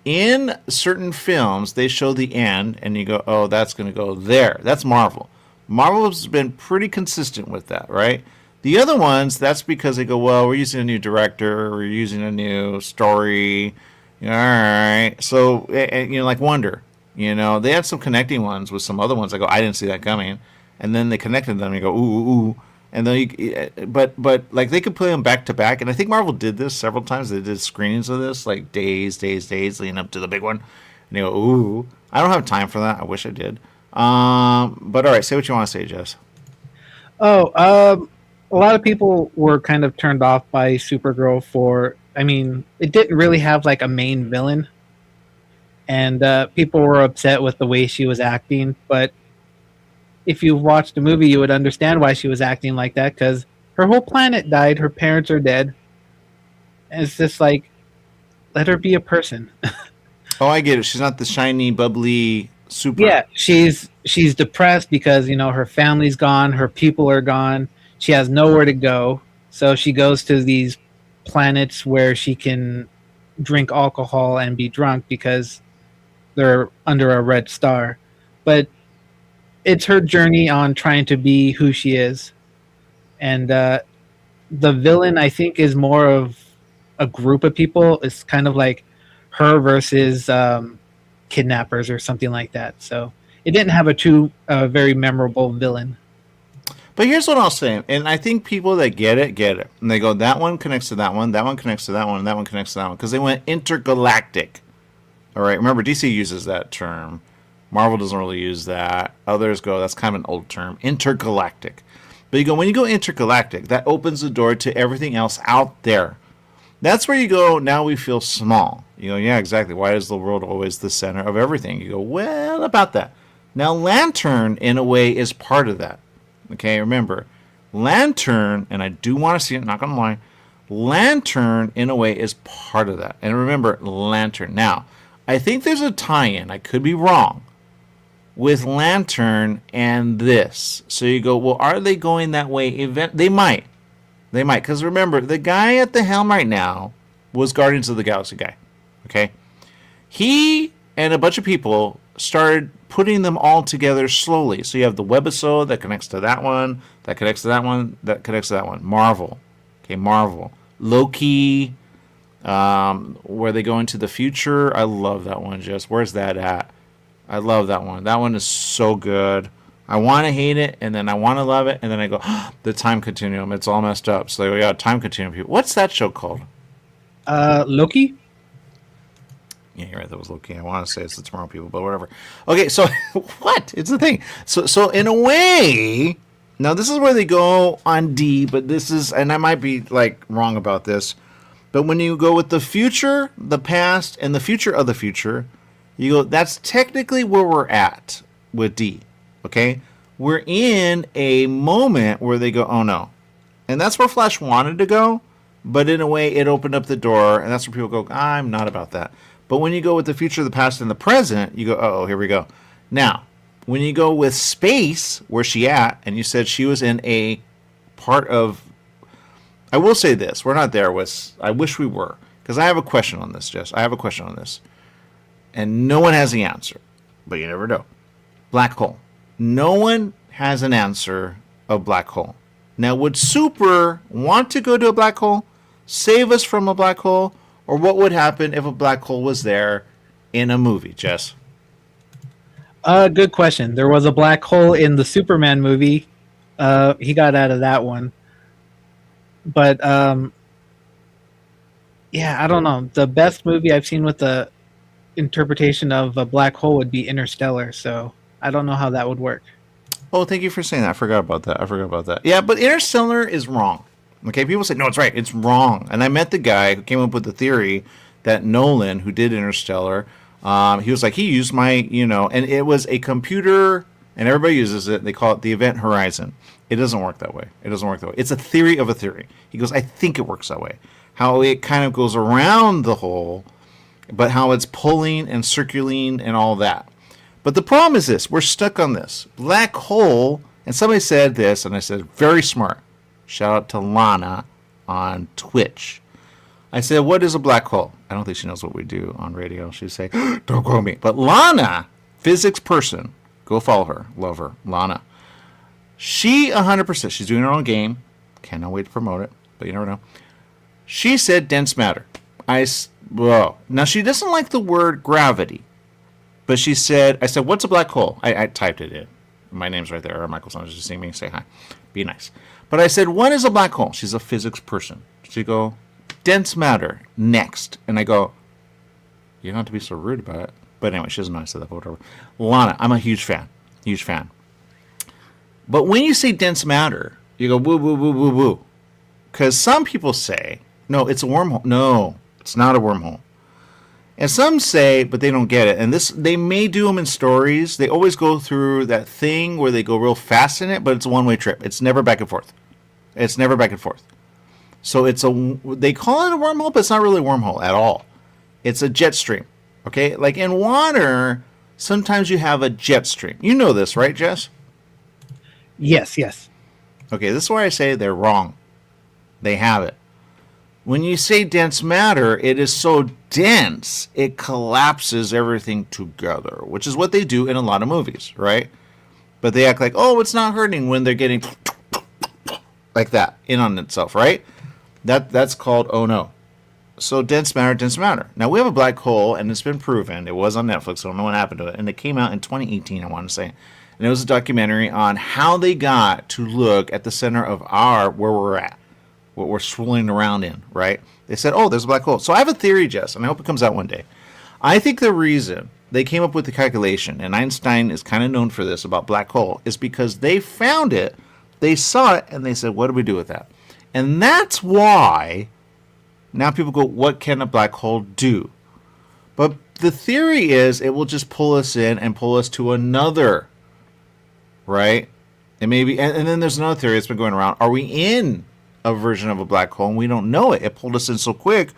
In certain films, they show the end, and you go, oh, that's going to go there. That's Marvel. Marvel's been pretty consistent with that, right? The other ones, that's because they go, well, we're using a new director, we're using a new story. All right. So, like Wonder, they had some connecting ones with some other ones. I go, I didn't see that coming. And then they connected them, and you go, ooh. And then but like they could play them back to back, and I think Marvel did this several times. They did screenings of this, like days leading up to the big one. And they go, ooh, I don't have time for that. I wish I did. But all right, say what you want to say, Jess. A lot of people were kind of turned off by Supergirl it didn't really have like a main villain, and people were upset with the way she was acting, but if you watched the movie, you would understand why she was acting like that, because her whole planet died, her parents are dead, and it's just like, let her be a person. Oh, I get it. She's not the shiny, bubbly super. Yeah, she's depressed because, her family's gone, her people are gone, she has nowhere to go, so she goes to these planets where she can drink alcohol and be drunk because they're under a red star. But it's her journey on trying to be who she is. And the villain, I think, is more of a group of people. It's kind of like her versus kidnappers or something like that. So it didn't have a very memorable villain. But here's what I'll say, and I think people that get it. And they go, that one connects to that one connects to that one, and that one connects to that one. Because they went intergalactic. All right, remember, DC uses that term. Marvel doesn't really use that. Others go, that's kind of an old term, intergalactic. But you go, when you go intergalactic, that opens the door to everything else out there. That's where you go, now we feel small. You go, yeah, exactly. Why is the world always the center of everything? You go, well, about that. Now, Lantern, in a way, is part of that. Okay, remember, Lantern, and I do want to see it, not going to lie, Lantern, in a way, is part of that. And remember, Lantern. Now, I think there's a tie-in, I could be wrong, with Lantern and this. So you go, well, are they going that way? They might. Because remember, the guy at the helm right now was Guardians of the Galaxy guy. Okay? He and a bunch of people started putting them all together slowly. So you have the webisode that connects to that one, that connects to that one, that connects to that one. Marvel. Okay, Marvel. Loki, where they go into the future. I love that one, Jess. Where's that at? I love that one. That one is so good. I want to hate it, and then I want to love it, and then I go, the time continuum. It's all messed up. So they go, yeah, time continuum. People. What's that show called? Loki? Yeah, you're right. That was Loki. I want to say it's the Tomorrow People, but whatever. Okay, so what? It's the thing. So in a way, now this is where they go on D, but this is, and I might be like wrong about this, but when you go with the future, the past, and the future of the future, you go, that's technically where we're at with D. Okay? We're in a moment where they go, oh no. And that's where Flash wanted to go, but in a way it opened up the door, and that's where people go, I'm not about that. But when you go with the future, the past, and the present, you go, oh, here we go. Now, when you go with space, where's she at? And you said she was in a part of, I will say this, we're not there with, I wish we were, because I have a question on this, Jess. I have a question on this. And no one has the answer, but you never know. Black hole. No one has an answer of black hole. Now, would Super want to go to a black hole, save us from a black hole, or what would happen if a black hole was there in a movie, Jess? Good question. There was a black hole in the Superman movie. He got out of that one. But, yeah, I don't know. The best movie I've seen with the interpretation of a black hole would be Interstellar, so I don't know how that would work. Oh, thank you for saying that. I forgot about that. Yeah, but Interstellar is wrong. Okay, people say, no, it's right. It's wrong. And I met the guy who came up with the theory that Nolan, who did Interstellar, he was like, he used my, and it was a computer, and everybody uses it. They call it the event horizon. It doesn't work that way. It's a theory of a theory. He goes, I think it works that way. How it kind of goes around the hole, but how it's pulling and circulating and all that. But the problem is this. We're stuck on this. Black hole, and somebody said this, and I said, very smart. Shout out to Lana on Twitch. I said, what is a black hole? I don't think she knows what we do on radio. She'd say, don't quote me. But Lana, physics person, go follow her. Love her. Lana. She 100%, she's doing her own game. Cannot wait to promote it, but you never know. She said dense matter. Now, she doesn't like the word gravity. But she said, I said, what's a black hole? I typed it in. My name's right there. Michael Saunders just seeing me say hi. Be nice. But I said, what is a black hole? She's a physics person. She go, dense matter, next. And I go, you don't have to be so rude about it. But anyway, she doesn't know I said that, but whatever. Lana, I'm a huge fan. Huge fan. But when you say dense matter, you go, woo, woo, woo, woo, woo. Because some people say, no, it's a wormhole. No, it's not a wormhole. And some say, but they don't get it. And this, they may do them in stories. They always go through that thing where they go real fast in it, but it's a one-way trip. It's never back and forth. So they call it a wormhole, but it's not really a wormhole at all. It's a jet stream. Okay? Like in water, sometimes you have a jet stream. You know this, right, Jess? Yes. Okay, this is why I say they're wrong. They have it. When you say dense matter, it is so dense, it collapses everything together, which is what they do in a lot of movies, right? But they act like, oh, it's not hurting when they're getting like that in on itself, right? That's called oh no. So dense matter. Now, we have a black hole, and it's been proven. It was on Netflix, so I don't know what happened to it. And it came out in 2018, I want to say. And it was a documentary on how they got to look at the center of where we're at. What we're swirling around in, right? They said, oh, there's a black hole. So I have a theory, Jess, and I hope it comes out one day. I think the reason they came up with the calculation, and Einstein is kind of known for this about black hole, is because they found it, they saw it, and they said, what do we do with that? And that's why now people go, what can a black hole do? But the theory is it will just pull us in and pull us to another, right? And maybe, and then there's another theory that's been going around. Are we in a version of a black hole and we don't know it? It pulled us in so quick,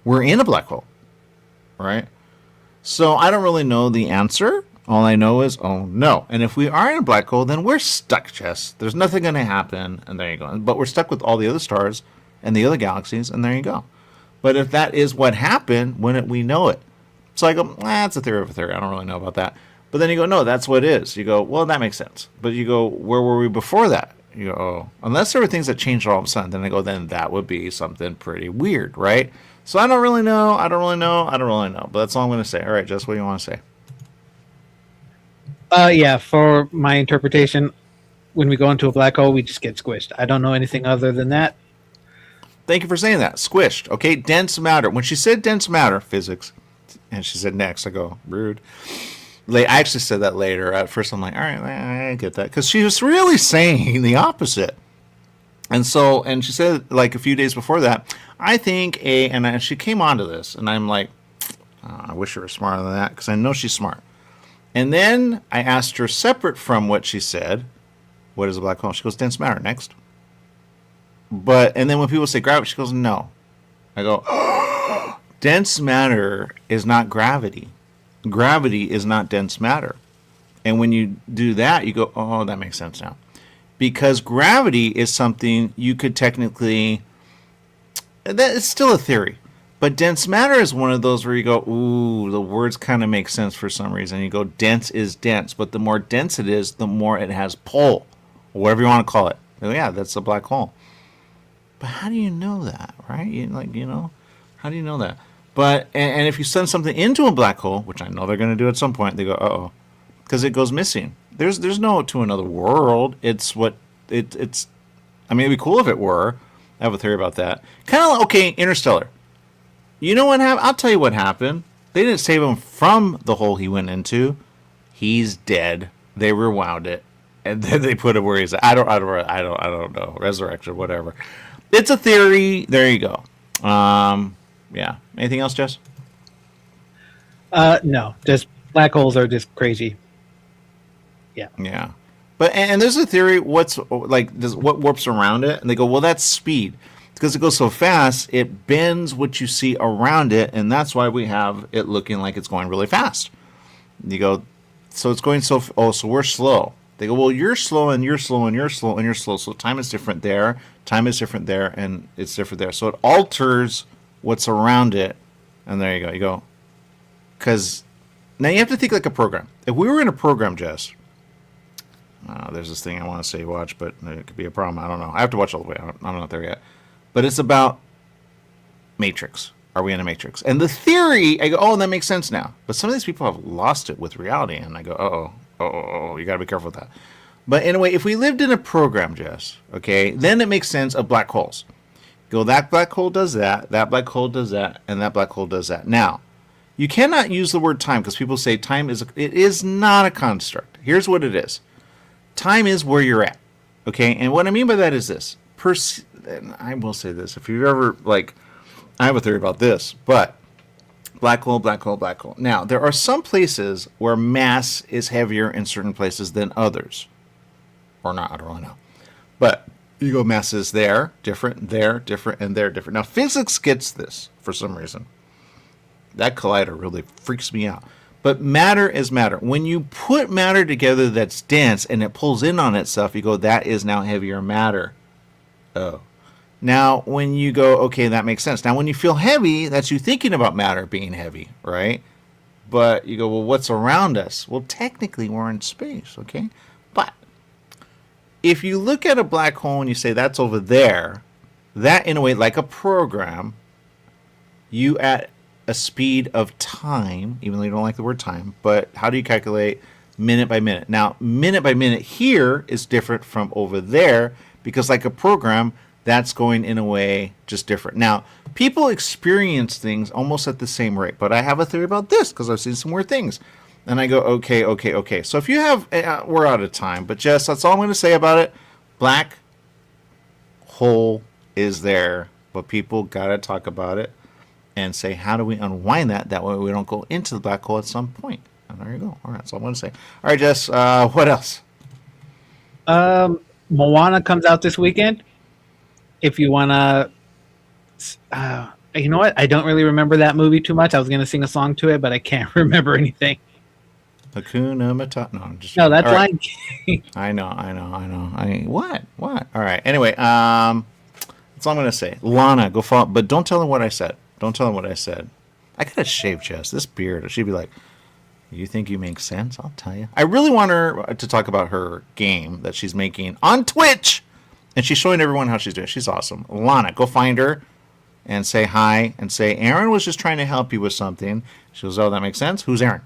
we're in a black hole, right? So I don't really know the answer. All I know is, oh no. And if we are in a black hole, then we're stuck, Jess. There's nothing going to happen, and there you go. But we're stuck with all the other stars and the other galaxies, and there you go. But if that is what happened, when we know it. So I go, it's a theory of a theory. I don't really know about that. But then you go, no, that's what it is. You go, well, that makes sense. But you go, where were we before that? You go, oh, unless there were things that changed all of a sudden, then I go, then that would be something pretty weird, right? So I don't really know. But that's all I'm going to say. All right, Jess, what do you want to say? Yeah, for my interpretation, when we go into a black hole, we just get squished. I don't know anything other than that. Thank you for saying that. Squished. Okay, dense matter. When she said dense matter, physics, and she said next, I go, rude. I actually said that later. At first, I'm like, all right, I get that. Because she was really saying the opposite. And she said, like, a few days before that, I think she came onto this, and I'm like, I wish she were smarter than that, because I know she's smart. And then I asked her, separate from what she said, what is a black hole? She goes, dense matter. Next. And then when people say gravity, she goes, no. I go, dense matter is not gravity. Gravity is not dense matter. And when you do that, you go, oh, that makes sense now. Because gravity is something you could technically, that is still a theory. But dense matter is one of those where you go, ooh, the words kind of make sense for some reason. You go, dense is dense. But the more dense it is, the more it has pull, or whatever you want to call it. Oh, yeah, that's a black hole. But how do you know that, right? How do you know that? But, and if you send something into a black hole, which I know they're going to do at some point, they go, uh-oh, because it goes missing. There's no to another world. It's I mean, it'd be cool if it were. I have a theory about that. Kind of like, okay, Interstellar. You know what happened? I'll tell you what happened. They didn't save him from the hole he went into. He's dead. They rewound it, and then they put him where he's at. I don't know. Resurrection, whatever. It's a theory. There you go. Yeah. Anything else, Jess? No. Just black holes are just crazy. Yeah. Yeah. But and there's a theory. What warps around it? And they go, well, that's speed. Because it goes so fast, it bends what you see around it, and that's why we have it looking like it's going really fast. You go, so it's going so we're slow. They go, well, you're slow, and you're slow, and you're slow, and you're slow. So time is different there, time is different there, and it's different there. So it alters what's around it, and there you go. You go, because now you have to think like a program. If we were in a program, Jess, there's this thing I want to say watch, but it could be a problem. I don't know. I have to watch all the way. I'm not there yet. But it's about Matrix. Are we in a Matrix? And the theory, I go, oh, that makes sense now. But some of these people have lost it with reality. And I go, you got to be careful with that. But anyway, if we lived in a program, Jess, okay, then it makes sense of black holes. Go, that black hole does that black hole does that, and that black hole does that. Now, you cannot use the word time because people say time it is not a construct. Here's what it is. Time is where you're at. Okay, and what I mean by that is this. And I will say this, if you've ever, I have a theory about this, but black hole, black hole, black hole. Now, there are some places where mass is heavier in certain places than others. Or not, I don't really know. But you go, mass is there, different, and there, different. Now, physics gets this for some reason. That collider really freaks me out. But matter is matter. When you put matter together that's dense and it pulls in on itself, you go, that is now heavier matter. Oh. Now, when you go, okay, that makes sense. Now, when you feel heavy, that's you thinking about matter being heavy, right? But you go, well, what's around us? Well, technically, we're in space, okay? But if you look at a black hole and you say that's over there, that, in a way, like a program, you at a speed of time, even though you don't like the word time, but how do you calculate minute by minute? Now, minute by minute here is different from over there because, like a program, that's going in a way just different. Now, people experience things almost at the same rate, but I have a theory about this because I've seen some weird things. And I go, okay. So if you have, we're out of time, but Jess, that's all I'm going to say about it. Black hole is there, but people got to talk about it and say, how do we unwind that? That way we don't go into the black hole at some point. And there you go. All right, that's all I'm going to say. All right, Jess, what else? Moana comes out this weekend. If you want to, you know what? I don't really remember that movie too much. I was going to sing a song to it, but I can't remember anything. Hakuna Matata. No, I'm just. No, that's Lion King. I know. What? All right. Anyway, that's all I'm going to say. Lana, go follow, but don't tell him what I said. I got to shave Jess. This beard. She'd be like, you think you make sense? I'll tell you. I really want her to talk about her game that she's making on Twitch. And she's showing everyone how she's doing. She's awesome. Lana, go find her and say hi and say, Aaron was just trying to help you with something. She goes, oh, that makes sense. Who's Aaron?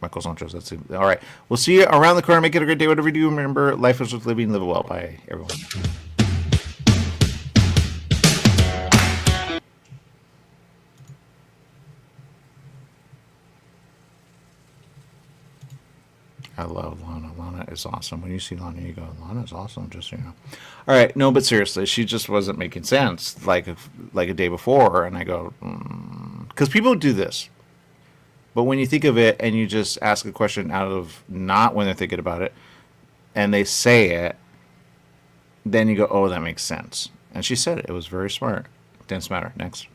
Michael Sanchez. That's it. All right. We'll see you around the corner. Make it a great day. Whatever you do, remember, life is worth living. Live it well. Bye, everyone. I love Lana. Lana is awesome. When you see Lana, you go, Lana's awesome, just so you know. All right. No, but seriously, she just wasn't making sense like a day before. And I go, because people do this. But when you think of it and you just ask a question out of not when they're thinking about it, and they say it, then you go, oh, that makes sense. And she said it. It was very smart. Dense matter. Next.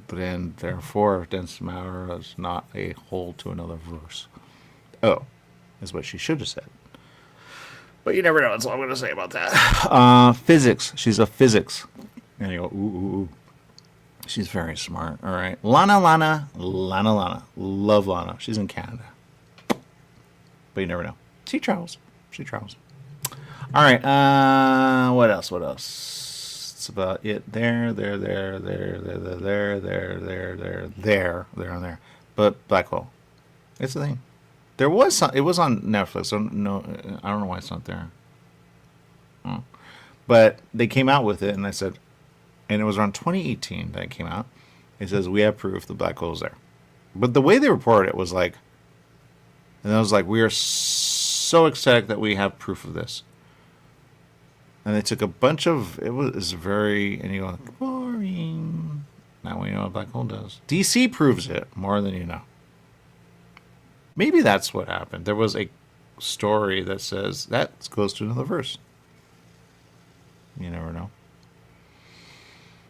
But then, therefore, dense matter is not a whole to another verse. Oh, is what she should have said. But you never know. That's all I'm going to say about that. Physics. She's a physics. And you go, ooh. She's very smart. All right. Lana. Love Lana. She's in Canada. But you never know. She travels. All right. What else? It's about it. There. But black hole. It's a thing. There was some. It was on Netflix. So no, I don't know why it's not there. But they came out with it, and I said, and it was around 2018 that it came out. It says we have proof the black hole is there. But the way they reported it was like, and I was like, we are so ecstatic that we have proof of this. And they took a bunch of, it was very, and you go, boring. Now we know what a black hole does. DC proves it more than you know. Maybe that's what happened. There was a story that says that's close to another verse. You never know.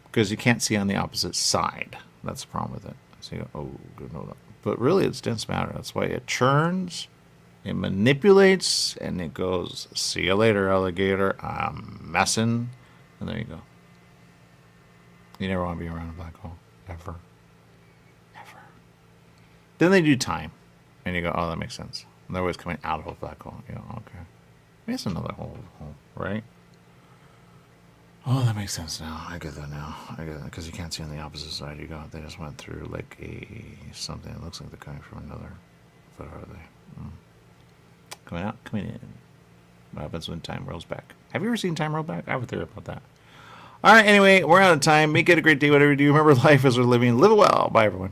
Because you can't see on the opposite side. That's the problem with it. So you go, oh, good, hold on. But really, it's dense matter. That's why it churns, it manipulates, and it goes, see you later, alligator. I'm messing. And there you go. You never want to be around a black hole. Ever. Then they do time. And you go, oh, that makes sense. And they're always coming out of a black hole. You go, okay. Maybe it's another hole, right? Oh, that makes sense now. I get that now. I get that because you can't see on the opposite side. You go. They just went through like something. It looks like they're coming from another. What are they? Coming out, coming in. What happens when time rolls back? Have you ever seen time roll back? I have a theory about that. All right. Anyway, we're out of time. Make it a great day. Whatever you do, remember life is worth living. Live it well. Bye, everyone.